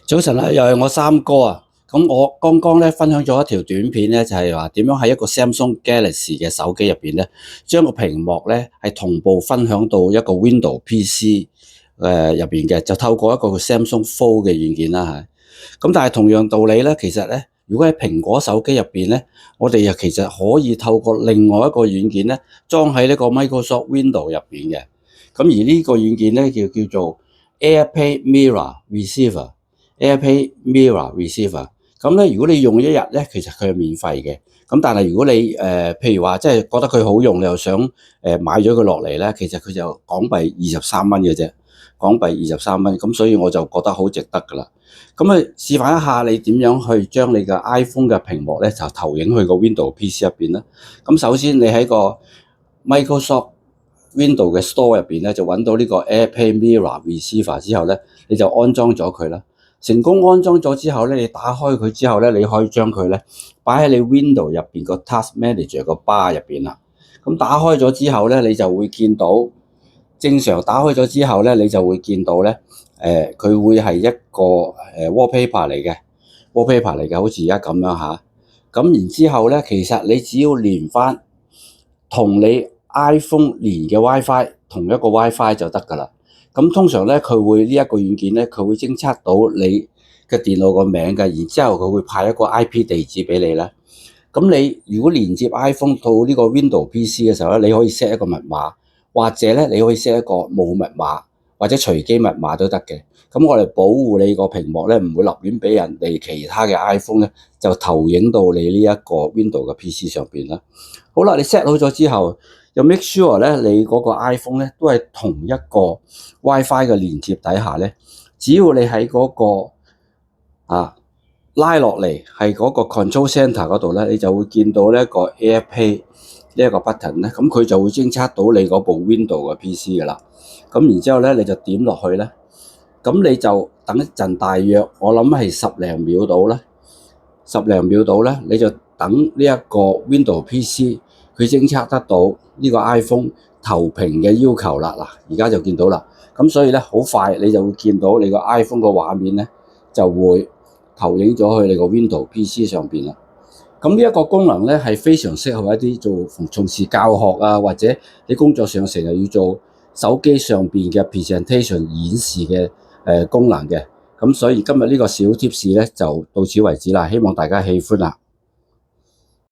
早晨啊，又係我三哥啊。咁我剛剛咧分享咗一條短片咧，就係話點樣喺一個 Samsung Galaxy 嘅手機入邊咧，將個屏幕咧係同步分享到一個 Windows PC 入邊嘅，就透過一個 Samsung Fold 嘅軟件啦嚇。咁但係同樣道理咧，其實咧，如果喺蘋果手機入邊咧，我哋又其實可以透過另外一個軟件咧，裝喺呢個 Microsoft Windows 入邊嘅。咁而呢個軟件咧叫做 AirPlay Mirror Receiver。AirPlay Mirror Receiver， 咁咧，如果你用一日咧，其實佢係免費嘅。咁但係如果你譬如話，即係覺得佢好用，你又想買咗佢落嚟咧，其實佢就港幣23蚊嘅啫，港幣23蚊。咁所以我就覺得好值得㗎啦。咁啊，示範一下你點樣去將你嘅 iPhone 嘅屏幕咧，就投影去個 Windows PC 入邊啦。咁首先你喺個 Microsoft Windows 嘅 Store 入邊咧，就揾到呢個 AirPlay Mirror Receiver 之後咧，你就安裝咗佢啦。成功安裝咗之後咧，你打開佢之後咧，你可以將佢咧擺喺你 Windows 入邊個 Task Manager 個 bar 入邊啦。咁打開咗之後咧，你就會見到正常打開咗之後咧，你就會見到咧，佢會係一個wallpaper 嚟嘅，好似而家咁樣嚇。咁然之後咧，其實你只要連翻同你 iPhone 連嘅 WiFi 同一個 WiFi 就得㗎啦。咁通常咧，佢會呢一個軟件咧，佢會偵測到你嘅電腦個名嘅，然之後佢會派一個 IP 地址俾你啦。咁你如果連接 iPhone 到呢個 Windows PC 嘅時候咧，你可以 set 一個密碼，或者咧你可以 set 一個冇密碼或者隨機密碼都得嘅。咁我哋保護你個屏幕咧，唔會立亂俾人哋其他嘅 iPhone 咧就投影到你呢一個 Windows 嘅 PC 上邊啦。好啦，你 set 好咗之後，又 make sure 咧，你嗰個 iPhone 咧都係同一個 WiFi 嘅連接底下咧，只要你喺嗰個拉落嚟係嗰個 Control Center 嗰度咧，你就會見到呢一個 AirPlay 呢一個 button 咧，咁佢就會偵測到你嗰部 Windows 嘅 PC 噶啦。咁然之後咧，你就點落去咧，咁你就等一陣，大約我諗係十零秒到咧，你就等呢一個 Windows PC。佢偵測得到呢個 iPhone 投屏嘅要求啦，嗱，而家就見到啦。咁所以咧，好快你就會見到你個 iPhone 個畫面咧，就會投影咗去你個 Windows PC 上邊啦。咁呢一個功能咧，係非常適合一啲從事教學啊，或者你工作上成日要做手機上邊嘅 presentation 演示嘅功能嘅。咁所以今日呢個小貼士咧，就到此為止啦。希望大家喜歡啦。